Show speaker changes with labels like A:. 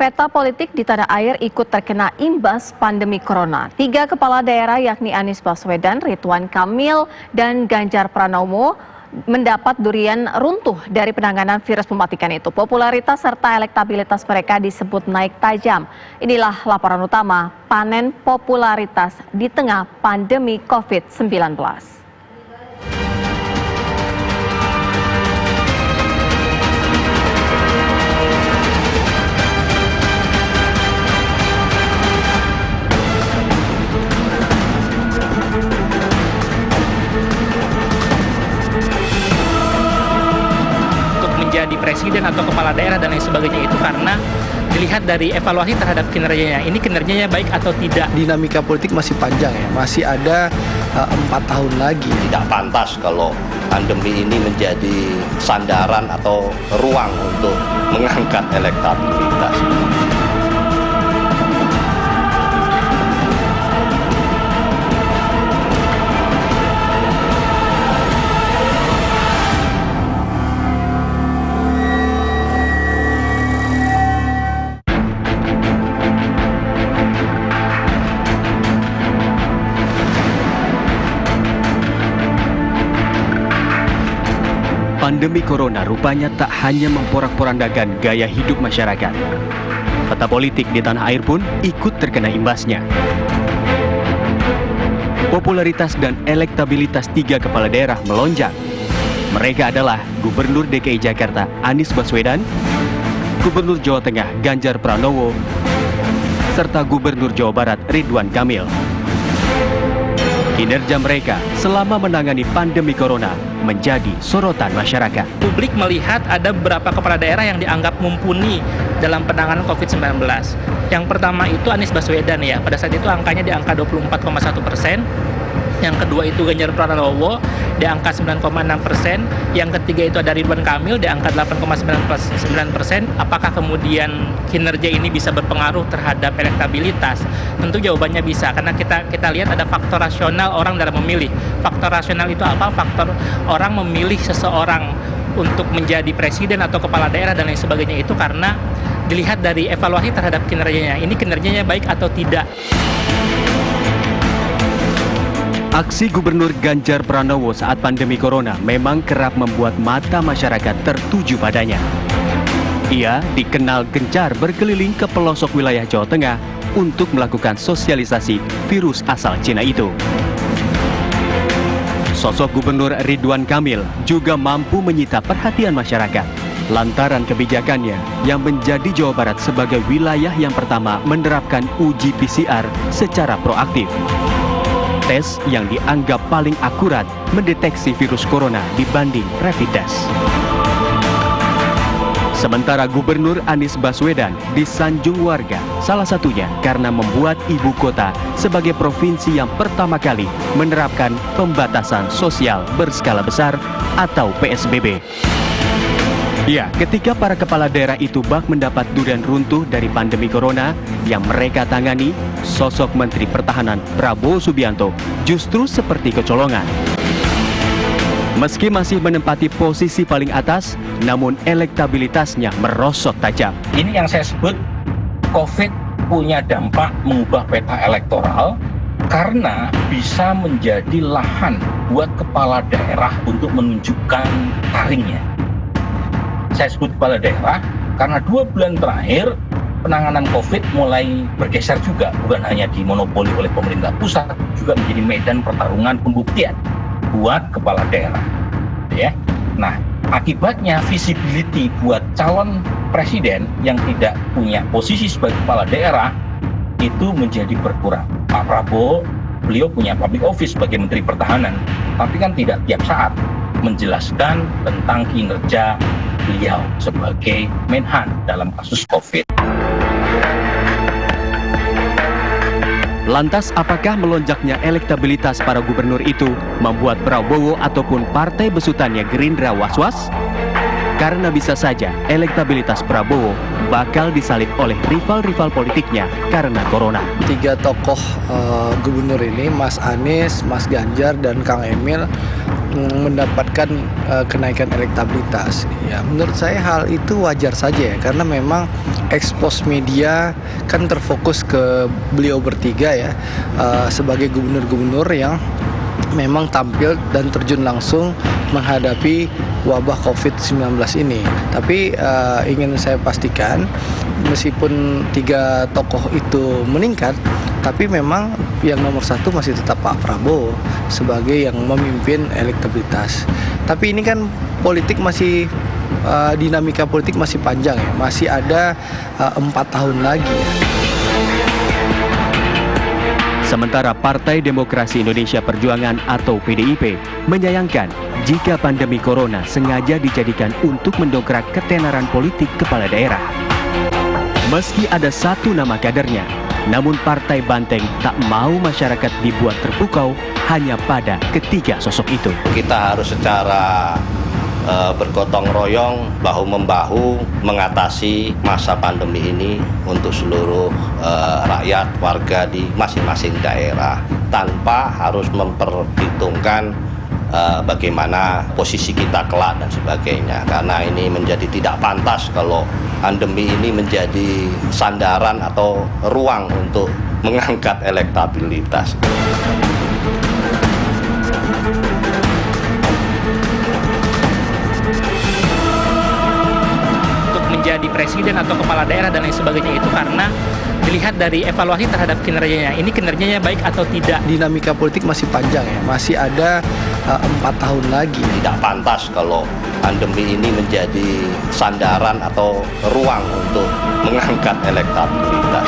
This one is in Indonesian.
A: peta politik di tanah air ikut terkena imbas pandemi corona. 3 kepala daerah yakni Anies Baswedan, Ridwan Kamil, dan Ganjar Pranowo mendapat durian runtuh dari penanganan virus mematikan itu. Popularitas serta elektabilitas mereka disebut naik tajam. Inilah laporan utama panen popularitas di tengah pandemi COVID-19.
B: Menjadi presiden atau kepala daerah dan lain sebagainya itu karena dilihat dari evaluasi terhadap kinerjanya. Ini kinerjanya baik atau tidak.
C: Dinamika politik masih panjang ya, masih ada 4 tahun lagi.
D: Tidak pantas kalau pandemi ini menjadi sandaran atau ruang untuk mengangkat elektabilitas.
E: Pandemi corona rupanya tak hanya memporak-porandakan gaya hidup masyarakat. Peta politik di tanah air pun ikut terkena imbasnya. Popularitas dan elektabilitas 3 kepala daerah melonjak. Mereka adalah Gubernur DKI Jakarta Anies Baswedan, Gubernur Jawa Tengah Ganjar Pranowo, serta Gubernur Jawa Barat Ridwan Kamil. Kinerja mereka selama menangani pandemi corona menjadi sorotan masyarakat.
B: Publik melihat ada beberapa kepala daerah yang dianggap mumpuni dalam penanganan COVID-19. Yang pertama itu Anies Baswedan ya, pada saat itu angkanya di angka 24,1%. Yang kedua itu Ganjar Pranowo di angka 9,6%. Yang ketiga itu ada Ridwan Kamil di angka 8,9%. Apakah kemudian kinerja ini bisa berpengaruh terhadap elektabilitas? Tentu jawabannya bisa, karena kita lihat ada faktor rasional orang dalam memilih. Faktor rasional itu apa? Faktor orang memilih seseorang untuk menjadi presiden atau kepala daerah dan lain sebagainya itu karena dilihat dari evaluasi terhadap kinerjanya. Ini kinerjanya baik atau tidak.
E: Aksi Gubernur Ganjar Pranowo saat pandemi corona memang kerap membuat mata masyarakat tertuju padanya. Ia dikenal gencar berkeliling ke pelosok wilayah Jawa Tengah untuk melakukan sosialisasi virus asal Cina itu. Sosok Gubernur Ridwan Kamil juga mampu menyita perhatian masyarakat lantaran kebijakannya yang menjadi Jawa Barat sebagai wilayah yang pertama menerapkan uji PCR secara proaktif. Tes yang dianggap paling akurat mendeteksi virus corona dibanding rapid test. Sementara Gubernur Anies Baswedan disanjung warga, salah satunya karena membuat ibu kota sebagai provinsi yang pertama kali menerapkan pembatasan sosial berskala besar atau PSBB. Ya, ketika para kepala daerah itu bak mendapat durian runtuh dari pandemi corona yang mereka tangani, sosok Menteri Pertahanan Prabowo Subianto justru seperti kecolongan. Meski masih menempati posisi paling atas, namun elektabilitasnya merosot tajam.
F: Ini yang saya sebut COVID punya dampak mengubah peta elektoral karena bisa menjadi lahan buat kepala daerah untuk menunjukkan taringnya. Saya sebut kepala daerah karena 2 bulan terakhir penanganan COVID mulai bergeser juga, bukan hanya dimonopoli oleh pemerintah pusat, juga menjadi medan pertarungan pembuktian buat kepala daerah. Ya, nah akibatnya visibility buat calon presiden yang tidak punya posisi sebagai kepala daerah itu menjadi berkurang. Pak Prabowo, beliau punya public office sebagai Menteri Pertahanan, tapi kan tidak tiap saat menjelaskan tentang kinerja beliau sebagai Menhan dalam kasus COVID.
E: Lantas apakah melonjaknya elektabilitas para gubernur itu membuat Prabowo ataupun partai besutannya Gerindra was-was? karena bisa saja elektabilitas Prabowo bakal disalib oleh rival-rival politiknya karena corona.
C: 3 tokoh gubernur ini, Mas Anies, Mas Ganjar, dan Kang Emil mendapatkan kenaikan elektabilitas. Ya, menurut saya hal itu wajar saja ya, karena memang ekspos media kan terfokus ke beliau bertiga ya, sebagai gubernur-gubernur yang memang tampil dan terjun langsung menghadapi wabah COVID-19 ini. Tapi ingin saya pastikan, meskipun 3 tokoh itu meningkat, tapi memang yang nomor 1 masih tetap Pak Prabowo sebagai yang memimpin elektabilitas. Tapi ini kan politik masih, dinamika politik masih panjang ya, masih ada 4 tahun lagi ya.
E: Sementara Partai Demokrasi Indonesia Perjuangan atau PDIP menyayangkan jika pandemi corona sengaja dijadikan untuk mendongkrak ketenaran politik kepala daerah. Meski ada 1 nama kadernya, namun Partai Banteng tak mau masyarakat dibuat terpukau hanya pada ketiga sosok itu.
D: Kita harus secara bergotong royong, bahu-membahu mengatasi masa pandemi ini untuk seluruh rakyat, warga di masing-masing daerah, tanpa harus memperhitungkan bagaimana posisi kita kelak dan sebagainya. Karena ini menjadi tidak pantas kalau pandemi ini menjadi sandaran atau ruang untuk mengangkat elektabilitas.
B: Menjadi presiden atau kepala daerah dan lain sebagainya itu karena dilihat dari evaluasi terhadap kinerjanya. Ini kinerjanya baik atau tidak.
C: Dinamika politik masih panjang ya, masih ada 4 tahun lagi.
D: Tidak pantas kalau pandemi ini menjadi sandaran atau ruang untuk mengangkat elektabilitas.